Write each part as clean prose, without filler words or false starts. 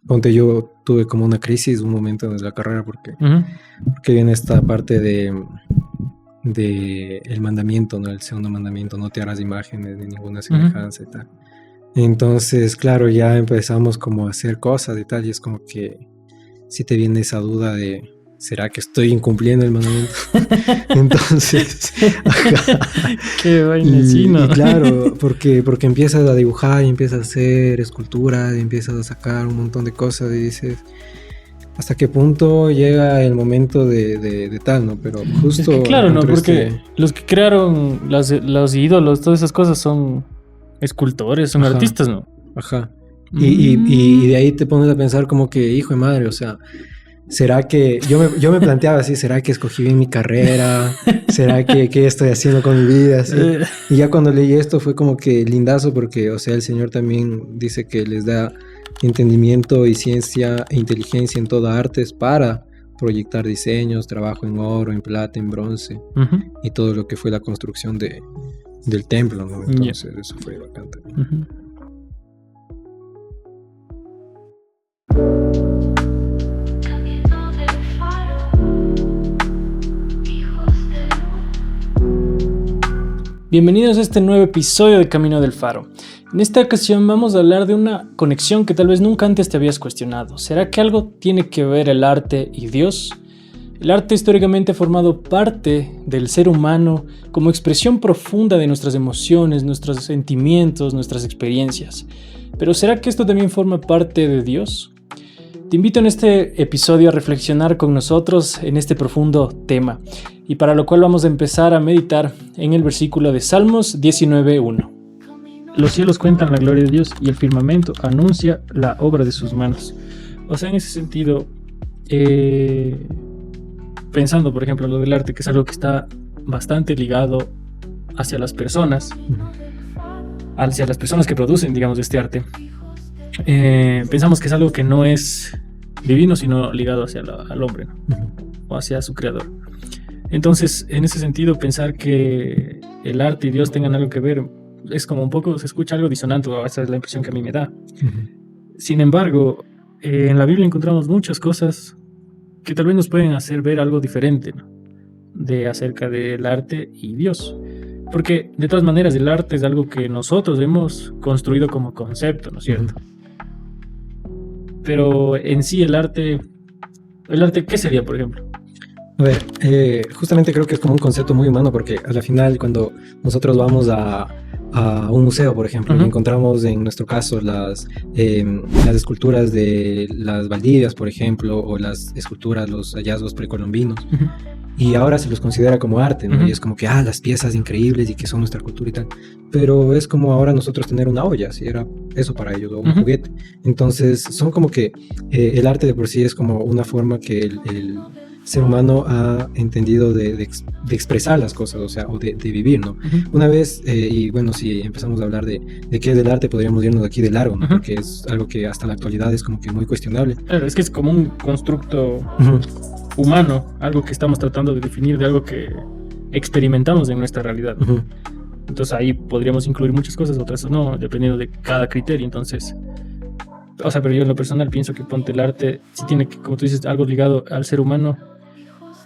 ponte, yo tuve como una crisis un momento en la carrera Ujú. porque viene esta parte de el mandamiento, ¿no? El segundo mandamiento, no te harás imágenes ni ninguna semejanza y tal. Entonces, claro, ya empezamos como a hacer cosas y tal, y es como que si te viene esa duda de, ¿será que estoy incumpliendo el mandamiento? Entonces, ajá. Qué vaina, sí, ¿no? Y claro, porque empiezas a dibujar y empiezas a hacer escultura y empiezas a sacar un montón de cosas y dices, ¿hasta qué punto llega el momento de tal, no? Pero justo Es que claro, ¿no? encontré Porque los que crearon los ídolos, todas esas cosas son escultores, son Ajá. artistas, ¿no? Ajá. Y de ahí te pones a pensar como que, hijo de madre, o sea, ¿será que yo me planteaba así, ¿será que escogí bien mi carrera? ¿Será que qué estoy haciendo con mi vida? Así. Y ya cuando leí esto fue como que lindazo porque, o sea, el Señor también dice que les da entendimiento y ciencia e inteligencia en toda artes para proyectar diseños, trabajo en oro, en plata, en bronce y todo lo que fue la construcción del templo, ¿no? Entonces eso fue bacán también. Bienvenidos a este nuevo episodio de Camino del Faro. En esta ocasión vamos a hablar de una conexión que tal vez nunca antes te habías cuestionado. ¿Será que algo tiene que ver el arte y Dios? El arte históricamente ha formado parte del ser humano como expresión profunda de nuestras emociones, nuestros sentimientos, nuestras experiencias. Pero ¿será que esto también forma parte de Dios? Te invito en este episodio a reflexionar con nosotros en este profundo tema, y para lo cual vamos a empezar a meditar en el versículo de Salmos 19:1. Los cielos cuentan la gloria de Dios y el firmamento anuncia la obra de sus manos. O sea, en ese sentido, pensando por ejemplo en lo del arte, que es algo que está bastante ligado hacia las personas, que producen, digamos, este arte. Pensamos que es algo que no es divino, sino ligado hacia al hombre, ¿no? O hacia su creador. Entonces, en ese sentido, pensar que el arte y Dios tengan algo que ver es como un poco, se escucha algo disonante, o esa es la impresión que a mí me da. Sin embargo, en la Biblia encontramos muchas cosas que tal vez nos pueden hacer ver algo diferente, ¿no? Acerca del arte y Dios. Porque, de todas maneras, el arte es algo que nosotros hemos construido como concepto, ¿no es cierto? Pero en sí el arte, ¿qué sería, por ejemplo? A ver, justamente creo que es como un concepto muy humano porque a la final cuando nosotros vamos a un museo, por ejemplo, y encontramos en nuestro caso las esculturas de las Valdivias, por ejemplo, o las esculturas, los hallazgos precolombinos, y ahora se los considera como arte, ¿no? Y es como que, las piezas increíbles y que son nuestra cultura y tal, pero es como ahora nosotros tener una olla, si era eso para ellos, o un juguete. Entonces son como que el arte de por sí es como una forma que el ser humano ha entendido de expresar las cosas, o sea, o de vivir, ¿no? Una vez, y bueno, si empezamos a hablar de qué es el arte, podríamos irnos de aquí de largo, ¿no? Porque es algo que hasta la actualidad es como que muy cuestionable. Claro, es que es como un constructo humano, algo que estamos tratando de definir, de algo que experimentamos en nuestra realidad. Entonces ahí podríamos incluir muchas cosas, otras no, dependiendo de cada criterio. Entonces, o sea, pero yo en lo personal pienso que ponte el arte sí tiene que, como tú dices, algo ligado al ser humano,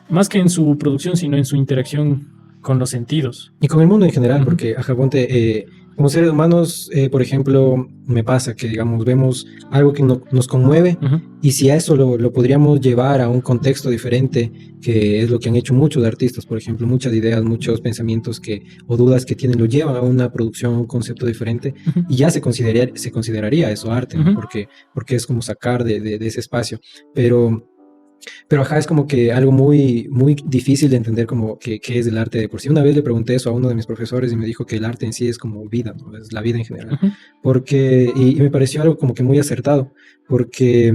más que en su producción, sino en su interacción con los sentidos. Y con el mundo en general, porque, ponte, como seres humanos, por ejemplo, me pasa que, digamos, vemos algo que nos conmueve, y si a eso lo podríamos llevar a un contexto diferente, que es lo que han hecho muchos artistas, por ejemplo, muchas ideas, muchos pensamientos o dudas que tienen, lo llevan a una producción, a un concepto diferente, y ya se consideraría eso arte, ¿no? Porque es como sacar de ese espacio, pero ajá, es como que algo muy, muy difícil de entender como que es el arte de por sí. Una vez le pregunté eso a uno de mis profesores y me dijo que el arte en sí es como vida, ¿no? Es la vida en general. Y me pareció algo como que muy acertado, porque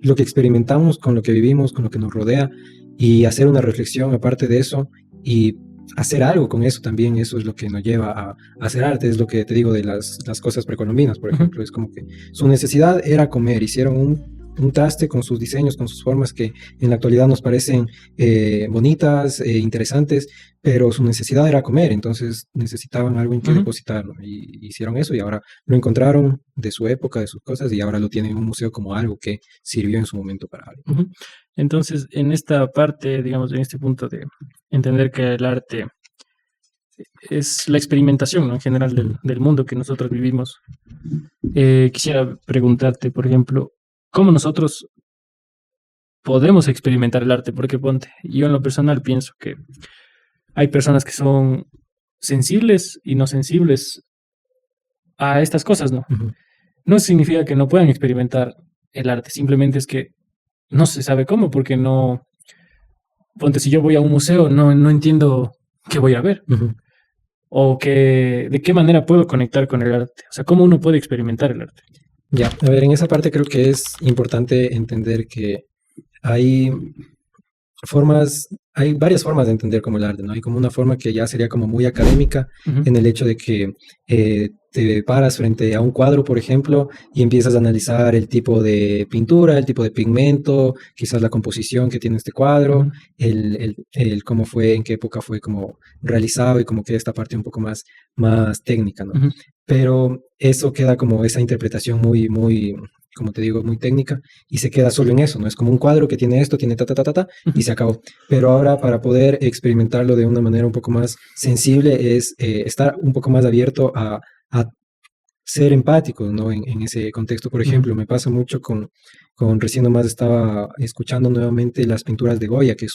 lo que experimentamos con lo que vivimos, con lo que nos rodea, y hacer una reflexión aparte de eso, y hacer algo con eso también, eso es lo que nos lleva a hacer arte. Es lo que te digo de las cosas precolombinas, por ejemplo. Es como que su necesidad era comer, hicieron un traste con sus diseños, con sus formas que en la actualidad nos parecen bonitas, interesantes, pero su necesidad era comer, entonces necesitaban algo en que Ujú. depositarlo y hicieron eso y ahora lo encontraron de su época, de sus cosas y ahora lo tienen en un museo como algo que sirvió en su momento para algo. Ujú. Entonces, en esta parte, digamos, en este punto de entender que el arte es la experimentación, ¿no? En general del mundo que nosotros vivimos, quisiera preguntarte, por ejemplo, ¿cómo nosotros podemos experimentar el arte? Porque ponte, yo en lo personal pienso que hay personas que son sensibles y no sensibles a estas cosas, ¿no? Ujú, No significa que no puedan experimentar el arte, simplemente es que no se sabe cómo, porque no, ponte, si yo voy a un museo, no entiendo qué voy a ver ujú. o que, de qué manera puedo conectar con el arte, o sea, cómo uno puede experimentar el arte. Ya, a ver, en esa parte creo que es importante entender que hay hay varias formas de entender como el arte, ¿no? Hay como una forma que ya sería como muy académica Ujú, en el hecho de que te paras frente a un cuadro, por ejemplo, y empiezas a analizar el tipo de pintura, el tipo de pigmento, quizás la composición que tiene este cuadro, ujú, el cómo fue, en qué época fue como realizado y como que esta parte un poco más técnica, ¿no? ujú, Pero eso queda como esa interpretación muy, como te digo, muy técnica y se queda solo en eso, ¿no? Es como un cuadro que tiene esto, tiene ta, ta, ta, ta, ta, y ujú, se acabó. Pero ahora para poder experimentarlo de una manera un poco más sensible es estar un poco más abierto a ser empático, ¿no? En ese contexto, por ujú, ejemplo, me pasa mucho con recién nomás estaba escuchando nuevamente las pinturas de Goya, que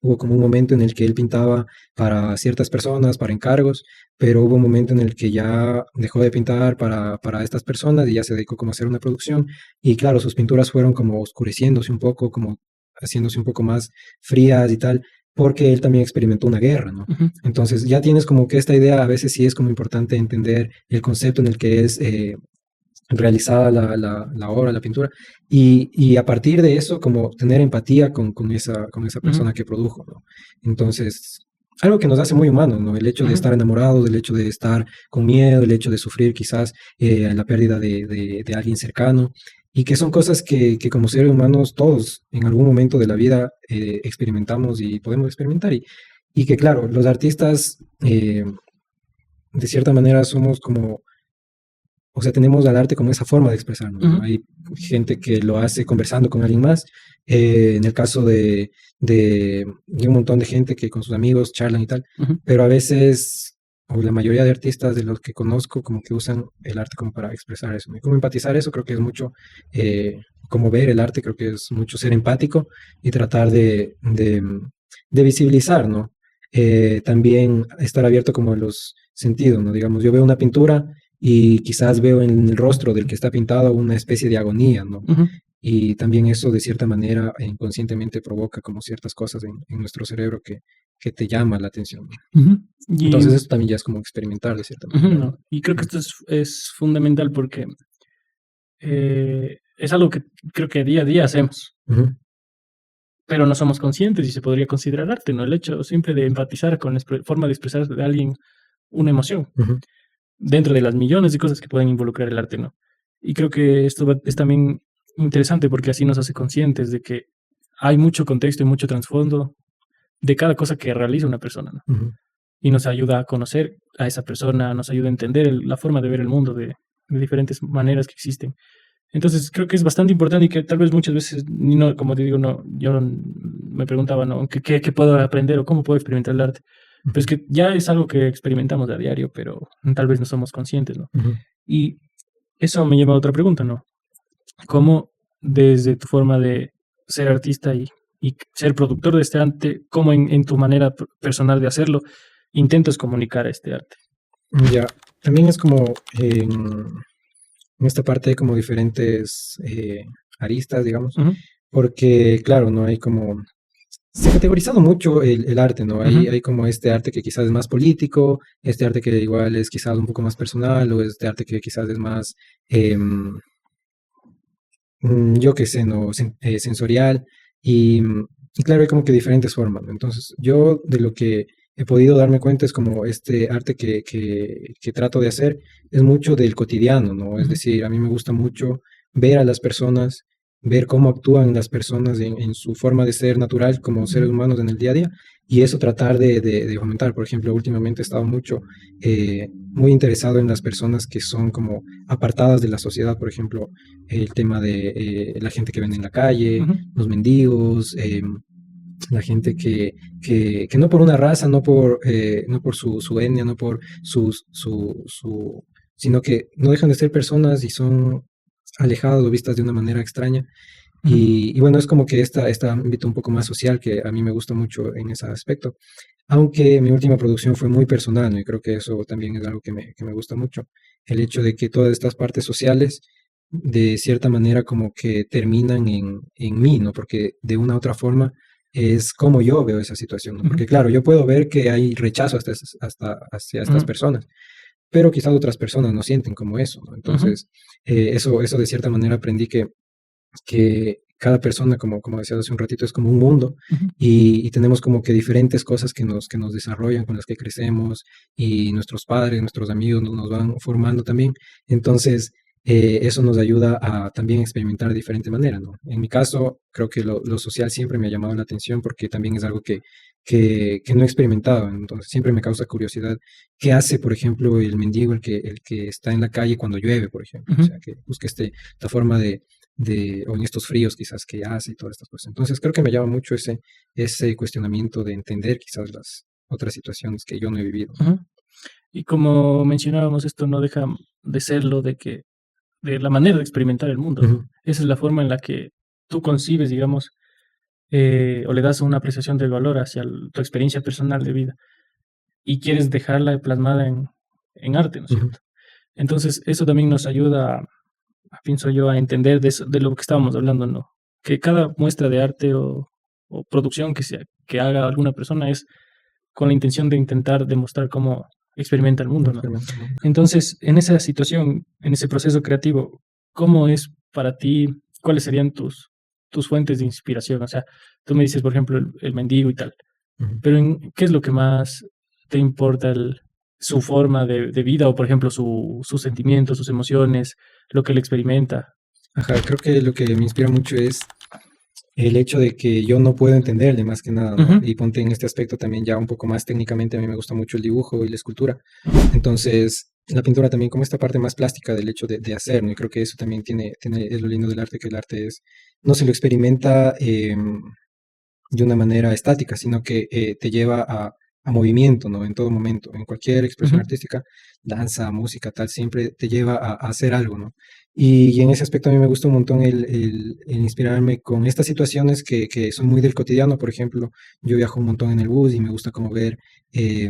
hubo como un momento en el que él pintaba para ciertas personas, para encargos, pero hubo un momento en el que ya dejó de pintar para estas personas y ya se dedicó como a hacer una producción. Y claro, sus pinturas fueron como oscureciéndose un poco, como haciéndose un poco más frías y tal, porque él también experimentó una guerra, ¿no? ujú, Entonces ya tienes como que esta idea, a veces sí es como importante entender el concepto en el que es realizada la obra, la pintura, y a partir de eso como tener empatía con esa ujú, persona que produjo, ¿no? Entonces, algo que nos hace muy humanos, ¿no? El hecho de ujú, estar enamorados, el hecho de estar con miedo, el hecho de sufrir quizás la pérdida de alguien cercano, y que son cosas que como seres humanos todos en algún momento de la vida experimentamos y podemos experimentar, y que claro, los artistas de cierta manera somos como, o sea, tenemos al arte como esa forma de expresarnos, ¿no? ujú, Hay gente que lo hace conversando con alguien más, en el caso de un montón de gente que con sus amigos charlan y tal, ujú, pero a veces, o la mayoría de artistas de los que conozco, como que usan el arte como para expresar eso, ¿no? Y como empatizar eso, creo que es mucho, como ver el arte, creo que es mucho ser empático y tratar de visibilizar, ¿no? También estar abierto como a los sentidos, ¿no? Digamos, yo veo una pintura y quizás veo en el rostro del que está pintado una especie de agonía, ¿no? ujú, Y también eso de cierta manera inconscientemente provoca como ciertas cosas en nuestro cerebro que te llama la atención, ¿no? ujú. Y, Entonces eso también ya es como experimentar de cierta ujú, manera, ¿no? no, y creo que esto es fundamental porque es algo que creo que día a día hacemos, Ujú, pero no somos conscientes y se podría considerar arte, ¿no? El hecho simple de empatizar con la forma de expresar de alguien una emoción, ujú, dentro de las millones de cosas que pueden involucrar el arte, ¿no? Y creo que esto es también interesante porque así nos hace conscientes de que hay mucho contexto y mucho trasfondo de cada cosa que realiza una persona, ¿no? ujú, Y nos ayuda a conocer a esa persona, nos ayuda a entender la forma de ver el mundo de diferentes maneras que existen. Entonces creo que es bastante importante y que tal vez muchas veces, no, como te digo, no, yo me preguntaba, ¿no? ¿Qué puedo aprender o cómo puedo experimentar el arte? Pero es ujú, que ya es algo que experimentamos a diario, pero tal vez no somos conscientes, ¿no? ujú. Y eso me lleva a otra pregunta, ¿no? ¿Cómo desde tu forma de ser artista y ser productor de este arte, cómo en tu manera personal de hacerlo, intentas comunicar este arte? Ya, también es como en esta parte hay como diferentes aristas, digamos, Ujú, porque claro, no hay como se ha categorizado mucho el arte, ¿no? ujú, Hay como este arte que quizás es más político, este arte que igual es quizás un poco más personal, o este arte que quizás es más, yo qué sé, ¿no? Sensorial. Y claro, hay como que diferentes formas, ¿no? Entonces, yo de lo que he podido darme cuenta es como este arte que trato de hacer es mucho del cotidiano, ¿no? Es ujú, decir, a mí me gusta mucho ver a las personas ver cómo actúan las personas en su forma de ser natural como seres humanos en el día a día y eso tratar de fomentar. Por ejemplo, últimamente he estado muy interesado en las personas que son como apartadas de la sociedad, por ejemplo, el tema de la gente que vende en la calle, Ujú. los mendigos, la gente que no por una raza, no por su etnia, no por sino que no dejan de ser personas y son alejadas o vistas de una manera extraña. Ujú. Y bueno, es como que este ámbito un poco más social que a mí me gusta mucho en ese aspecto. Aunque mi última producción fue muy personal, ¿no? Y creo que eso también es algo que me gusta mucho. El hecho de que todas estas partes sociales, de cierta manera, como que terminan en mí, ¿no? Porque de una u otra forma es como yo veo esa situación, ¿no? Ujú. Porque claro, yo puedo ver que hay rechazo hacia estas Ujú. personas, pero quizás otras personas no sienten como eso, ¿no? Ujú. Entonces, eso de cierta manera aprendí que cada persona, como decías hace un ratito, es como un mundo Ujú. y tenemos como que diferentes cosas que nos desarrollan, con las que crecemos y nuestros padres, nuestros amigos nos van formando también. Entonces, eso nos ayuda a también experimentar de diferente manera, ¿no? En mi caso, creo que lo social siempre me ha llamado la atención porque también es algo que no he experimentado, entonces siempre me causa curiosidad. ¿Qué hace, por ejemplo, el mendigo, el que está en la calle cuando llueve, por ejemplo? O Ujú. sea, que busca esta forma o en estos fríos quizás que hace y todas estas cosas. Entonces creo que me llama mucho ese cuestionamiento de entender quizás las otras situaciones que yo no he vivido. Ujú. Y como mencionábamos, esto no deja de ser lo de la manera de experimentar el mundo, ¿no? Ujú, Esa es la forma en la que tú concibes, digamos, o le das una apreciación del valor hacia tu experiencia personal de vida y quieres dejarla plasmada en arte, ¿no es ujú, cierto? Entonces, eso también nos ayuda, pienso yo, a entender de lo que estábamos hablando, ¿no? Que cada muestra de arte o producción que haga alguna persona es con la intención de intentar demostrar cómo experimenta el mundo, ¿no? experimenta el mundo. Entonces, en esa situación, en ese proceso creativo, ¿cómo es para ti? ¿Cuáles serían tus fuentes de inspiración? O sea, tú me dices, por ejemplo, el mendigo y tal, Ujú. pero ¿qué es lo que más te importa su forma de vida o, por ejemplo, sus sentimientos, sus emociones, lo que él experimenta? Ajá, creo que lo que me inspira mucho es el hecho de que yo no puedo entenderle más que nada, ¿no? Ujú. Y ponte en este aspecto también ya un poco más técnicamente, a mí me gusta mucho el dibujo y la escultura. Ujú. Entonces, la pintura también como esta parte más plástica del hecho de hacer, ¿no? Y creo que eso también es lo lindo del arte, que el arte no se lo experimenta de una manera estática, sino que te lleva a movimiento, ¿no? En todo momento, en cualquier expresión Ujú. artística, danza, música, tal, siempre te lleva a hacer algo, ¿no? Y en ese aspecto a mí me gusta un montón el inspirarme con estas situaciones que son muy del cotidiano. Por ejemplo, yo viajo un montón en el bus y me gusta como ver eh,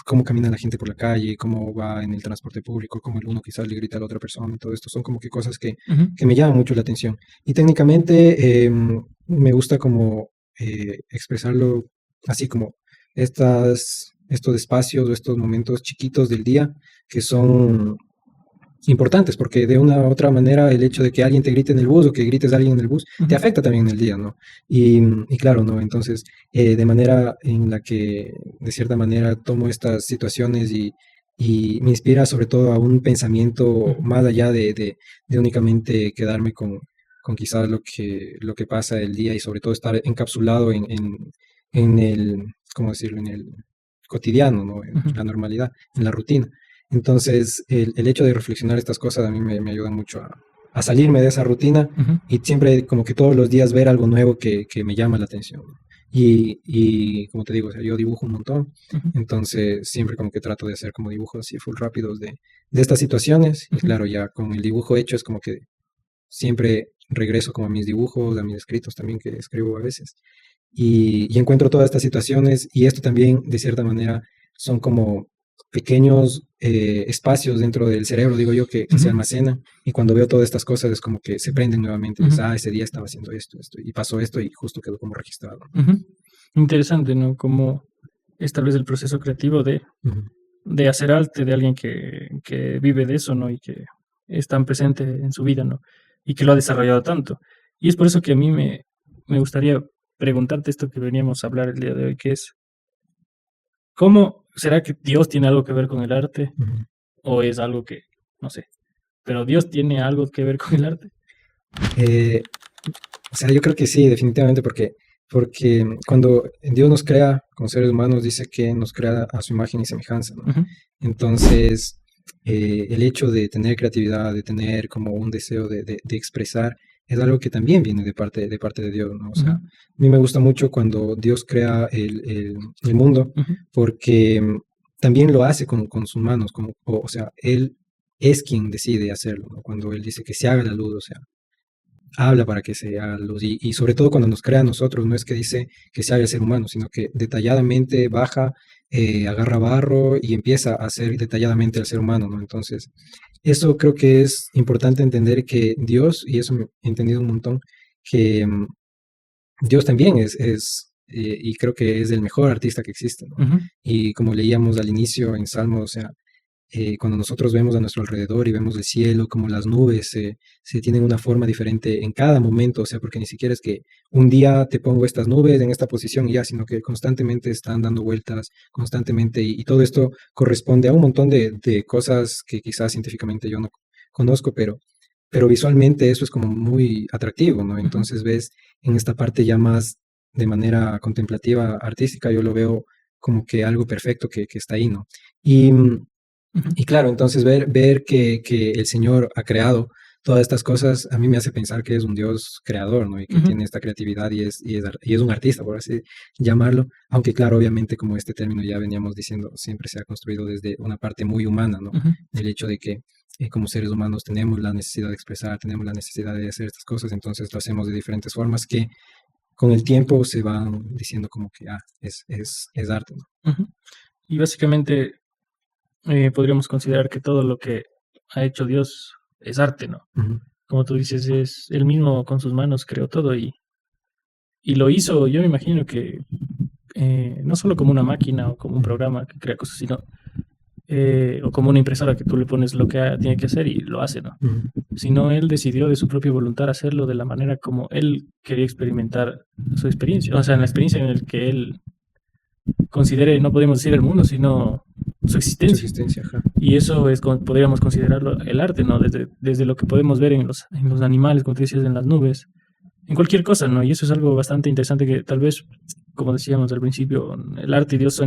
cómo camina la gente por la calle, cómo va en el transporte público, cómo el uno quizás le grita a la otra persona, todo esto son como que cosas Ujú. que me llaman mucho la atención. Y técnicamente me gusta como expresarlo así como estos espacios o estos momentos chiquitos del día que son importantes, porque de una u otra manera el hecho de que alguien te grite en el bus o que grites a alguien en el bus te Ujú. afecta también en el día, ¿no? Y claro, ¿no? Entonces, de manera en la que de cierta manera tomo estas situaciones y me inspira sobre todo a un pensamiento Ujú. más allá de únicamente quedarme con quizás lo que pasa el día y sobre todo estar encapsulado en el, ¿cómo decirlo?, en el cotidiano, ¿no? En Ujú. la normalidad, en la rutina. Entonces, el hecho de reflexionar estas cosas a mí me ayuda mucho a salirme de esa rutina Ujú. y siempre como que todos los días ver algo nuevo que me llama la atención, ¿no? Y como te digo, o sea, yo dibujo un montón, Ujú. entonces siempre como que trato de hacer como dibujos así full rápidos de estas situaciones y Ujú. claro, ya con el dibujo hecho es como que siempre regreso como a mis dibujos, a mis escritos también que escribo a veces y encuentro todas estas situaciones y esto también de cierta manera son como pequeños espacios dentro del cerebro, digo yo, que se Ujú. almacenan y cuando veo todas estas cosas es como que se prenden nuevamente, es, Ujú. ah, ese día estaba haciendo esto y pasó esto y justo quedó como registrado. Ujú. Interesante, ¿no? Cómo es tal vez el proceso creativo Ujú, de hacer arte de alguien que vive de eso, ¿no? Y que es tan presente en su vida, ¿no? Y que lo ha desarrollado tanto. Y es por eso que a mí me gustaría preguntarte esto que veníamos a hablar el día de hoy, que es, ¿cómo será que Dios tiene algo que ver con el arte? ujú. ¿O es algo que, no sé, pero Dios tiene algo que ver con el arte? O sea, yo creo que sí, definitivamente, porque cuando Dios nos crea como seres humanos, dice que nos crea a su imagen y semejanza, ¿no? Ujú, Entonces, el hecho de tener creatividad, de tener como un deseo de expresar, es algo que también viene de parte de Dios, ¿no? O sea, ujú, a mí me gusta mucho cuando Dios crea el mundo, ujú, porque también lo hace con sus manos, como, o sea, Él es quien decide hacerlo, ¿no? Cuando Él dice que se haga la luz, o sea, habla para que se haga luz. Y sobre todo cuando nos crea a nosotros, no es que dice que se haga el ser humano, sino que detalladamente baja, agarra barro y empieza a hacer detalladamente al ser humano, ¿no? Entonces, eso creo que es importante entender que Dios, y eso me he entendido un montón, que Dios también y creo que es el mejor artista que existe, ¿no? ujú. Y como leíamos al inicio en Salmos, o sea, cuando nosotros vemos a nuestro alrededor y vemos el cielo, como las nubes se tienen una forma diferente en cada momento, o sea, porque ni siquiera es que un día te pongo estas nubes en esta posición y ya, sino que constantemente están dando vueltas, constantemente, y todo esto corresponde a un montón de cosas que quizás científicamente yo no conozco, pero visualmente eso es como muy atractivo, ¿no? Ujú, Entonces ves en esta parte ya más de manera contemplativa, artística, yo lo veo como que algo perfecto que está ahí, ¿no? Y, ujú, y claro, entonces ver que el Señor ha creado todas estas cosas, a mí me hace pensar que es un Dios creador, ¿no? Y que ujú. tiene esta creatividad y es un artista, por así llamarlo. Aunque claro, obviamente, como este término ya veníamos diciendo, siempre se ha construido desde una parte muy humana, ¿no? Ujú, El hecho de que como seres humanos tenemos la necesidad de expresar, tenemos la necesidad de hacer estas cosas, entonces lo hacemos de diferentes formas que con el tiempo se van diciendo como que, es arte, ¿no? ujú. Y básicamente podríamos considerar que todo lo que ha hecho Dios es arte, ¿no? Ujú, Como tú dices, es él mismo con sus manos creó todo y lo hizo, yo me imagino que no solo como una máquina o como un ujú, programa que crea cosas, sino o como una impresora que tú le pones lo que tiene que hacer y lo hace, ¿no? ujú, Sino él decidió de su propia voluntad hacerlo de la manera como él quería experimentar su experiencia, o sea, en la experiencia en la que él considere, no podemos decir el mundo, sino su su existencia. existencia, ajá. Y eso es como podríamos considerarlo el arte, ¿no? Desde lo que podemos ver en los animales, como tú decías, en las nubes, en cualquier cosa, ¿no? Y eso es algo bastante interesante que tal vez, como decíamos al principio, el arte y Dios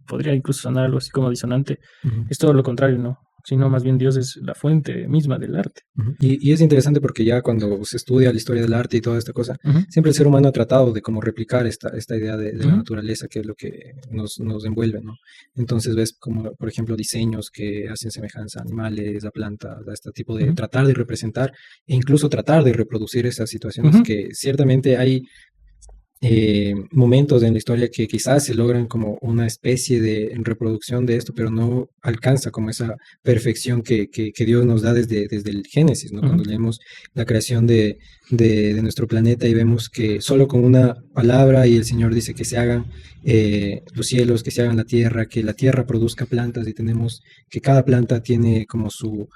podría incluso sonar algo así como disonante. Ujú. Es todo lo contrario, ¿no? Sino más bien Dios es la fuente misma del arte. Ujú. Y es interesante porque ya cuando se estudia la historia del arte y toda esta cosa, Ujú, siempre el ser humano ha tratado de como replicar esta idea de la ujú, naturaleza, que es lo que nos envuelve, ¿no? Entonces ves como, por ejemplo, diseños que hacen semejanza a animales, a plantas, a este tipo de ujú, tratar de representar e incluso tratar de reproducir esas situaciones ujú, que ciertamente hay momentos en la historia que quizás se logran como una especie de reproducción de esto, pero no alcanza como esa perfección que Dios nos da desde el Génesis, ¿no? ujú, Cuando leemos la creación de nuestro planeta y vemos que solo con una palabra y el Señor dice que se hagan los cielos, que se hagan la tierra, que la tierra produzca plantas y tenemos que cada planta tiene como su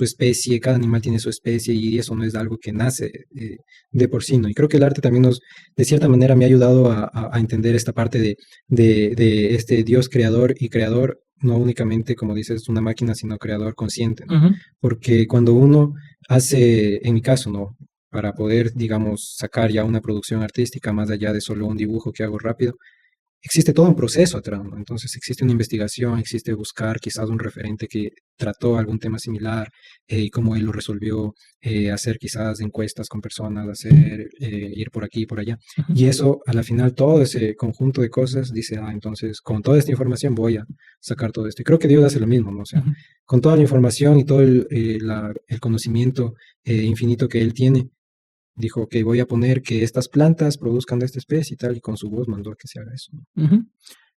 especie, cada animal tiene su especie y eso no es algo que nace de por sí, ¿no? Y creo que el arte también de cierta manera me ha ayudado a entender esta parte de este Dios creador y creador, no únicamente, como dices, una máquina, sino creador consciente, ¿no? ujú, Porque cuando uno hace, en mi caso, ¿no? Para poder, digamos, sacar ya una producción artística más allá de solo un dibujo que hago rápido, existe todo un proceso atrás, ¿no? Entonces existe una investigación, existe buscar quizás un referente que trató algún tema similar y cómo él lo resolvió, hacer quizás encuestas con personas, ir por aquí y por allá. ujú, Y eso, a la final, todo ese conjunto de cosas dice, entonces con toda esta información voy a sacar todo esto. Y creo que Dios hace lo mismo, ¿no? O sea, ujú, con toda la información y todo el conocimiento infinito que él tiene, dijo que voy a poner que estas plantas produzcan de esta especie y tal, y con su voz mandó a que se haga eso, ¿no? ujú.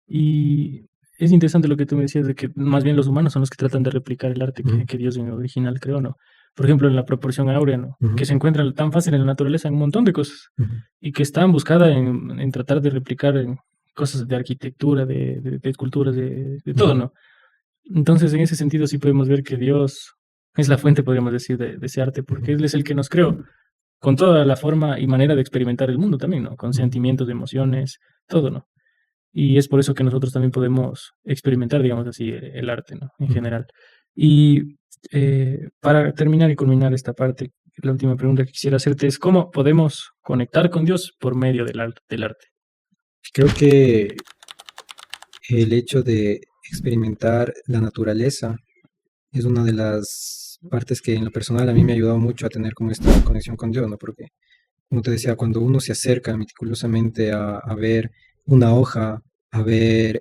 Y es interesante lo que tú me decías de que más bien los humanos son los que tratan de replicar el arte que, Ujú, que Dios en el original creó, ¿no? Por ejemplo, en la proporción áurea, ¿no? ujú, Que se encuentra tan fácil en la naturaleza en un montón de cosas ujú, y que es tan buscada en tratar de replicar en cosas de arquitectura, de esculturas, de todo, ujú, ¿no? Entonces, en ese sentido, sí podemos ver que Dios es la fuente, podríamos decir, de ese arte, porque ujú, Él es el que nos creó, con toda la forma y manera de experimentar el mundo también, ¿no? Con ujú, sentimientos, emociones, todo, ¿no? Y es por eso que nosotros también podemos experimentar, digamos así, el arte, ¿no? En ujú. general. Y Para terminar y culminar esta parte, la última pregunta que quisiera hacerte es ¿cómo podemos conectar con Dios por medio del arte? Creo que el hecho de experimentar la naturaleza es una de las partes que en lo personal a mí me ha ayudado mucho a tener como esta conexión con Dios, ¿no? Porque, como te decía, cuando uno se acerca meticulosamente a ver una hoja, a ver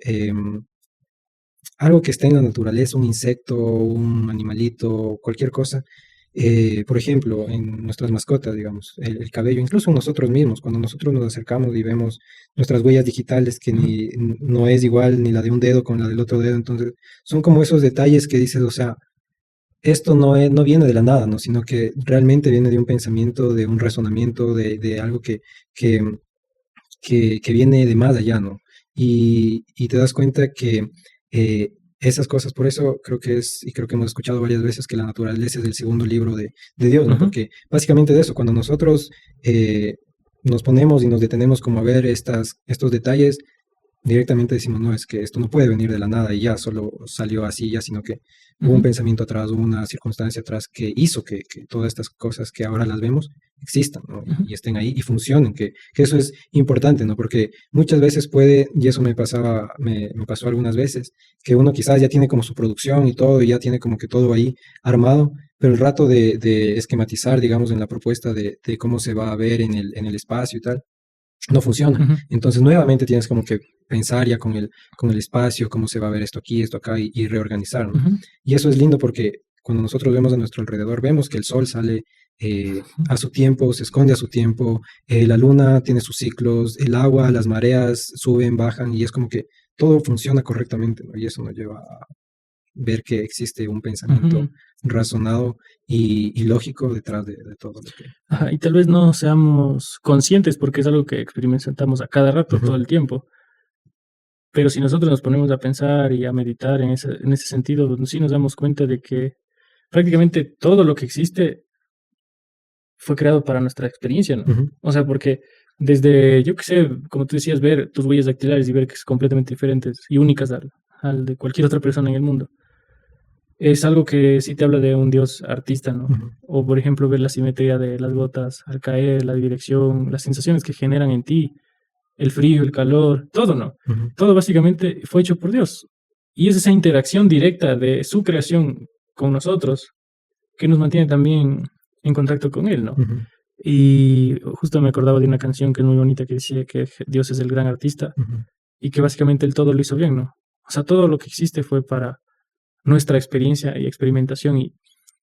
algo que está en la naturaleza, un insecto, un animalito, cualquier cosa. Por ejemplo, en nuestras mascotas, digamos, el cabello, incluso nosotros mismos, cuando nosotros nos acercamos y vemos nuestras huellas digitales, que no es igual ni la de un dedo con la del otro dedo, entonces son como esos detalles que dices, o sea, esto no viene de la nada, ¿no? Sino que realmente viene de un pensamiento, de un razonamiento, de algo que, que viene de más allá, ¿no? Y te das cuenta que esas cosas, por eso creo que es, y creo que hemos escuchado varias veces que la naturaleza es el segundo libro de Dios, ¿no? Porque básicamente de eso, cuando nosotros nos ponemos y nos detenemos como a ver estos detalles, directamente decimos, no, es que esto no puede venir de la nada y ya solo salió así, ya, sino que hubo un pensamiento atrás, hubo una circunstancia atrás que hizo que todas estas cosas que ahora las vemos existan, ¿no? Y estén ahí y funcionen, que eso es importante, ¿no? Porque muchas veces puede, y eso me pasó algunas veces, que uno quizás ya tiene como su producción y todo, y ya tiene como que todo ahí armado, pero el rato de esquematizar, digamos, en la propuesta de cómo se va a ver en el espacio y tal, no funciona. Entonces, nuevamente tienes como que pensar ya con el espacio, cómo se va a ver esto aquí, esto acá, y reorganizar, ¿no? Y eso es lindo porque cuando nosotros vemos a nuestro alrededor, vemos que el sol sale a su tiempo, se esconde a su tiempo, la luna tiene sus ciclos, el agua, las mareas suben, bajan, y es como que todo funciona correctamente, ¿no? Y eso nos lleva a ver que existe un pensamiento razonado y lógico detrás de todo lo que... Ajá, y tal vez no seamos conscientes porque es algo que experimentamos a cada rato, todo el tiempo. Pero si nosotros nos ponemos a pensar y a meditar en ese sentido, sí nos damos cuenta de que prácticamente todo lo que existe fue creado para nuestra experiencia, ¿no? O sea, porque desde, yo qué sé, como tú decías, ver tus huellas dactilares y ver que es completamente diferentes y únicas al de cualquier otra persona en el mundo. Es algo que sí te habla de un Dios artista, ¿no? O, por ejemplo, ver la simetría de las gotas al caer, la dirección, las sensaciones que generan en ti, el frío, el calor, todo, ¿no? Todo básicamente fue hecho por Dios. Y es esa interacción directa de su creación con nosotros que nos mantiene también en contacto con Él, ¿no? Y justo me acordaba de una canción que es muy bonita que decía que Dios es el gran artista y que básicamente Él todo lo hizo bien, ¿no? O sea, todo lo que existe fue para nuestra experiencia y experimentación y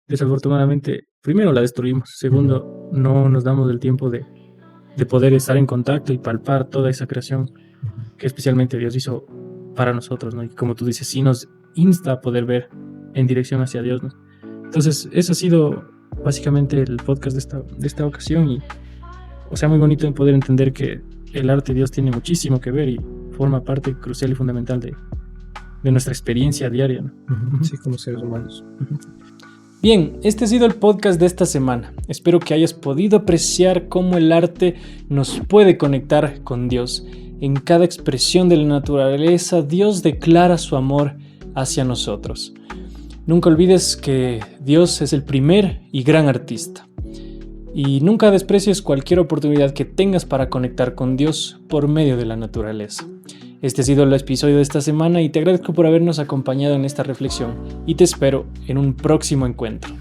desafortunadamente, primero la destruimos, segundo, no nos damos el tiempo de poder estar en contacto y palpar toda esa creación que especialmente Dios hizo para nosotros, ¿no? Y como tú dices, sí nos insta a poder ver en dirección hacia Dios, ¿no? Entonces, eso ha sido básicamente el podcast de esta ocasión y, o sea, muy bonito en poder entender que el arte de Dios tiene muchísimo que ver y forma parte crucial y fundamental de nuestra experiencia diaria, ¿no? Sí, como seres humanos. Bien, este ha sido el podcast de esta semana. Espero que hayas podido apreciar cómo el arte nos puede conectar con Dios. En cada expresión de la naturaleza, Dios declara su amor hacia nosotros. Nunca olvides que Dios es el primer y gran artista. Y nunca desprecies cualquier oportunidad que tengas para conectar con Dios por medio de la naturaleza. Este ha sido el episodio de esta semana y te agradezco por habernos acompañado en esta reflexión y te espero en un próximo encuentro.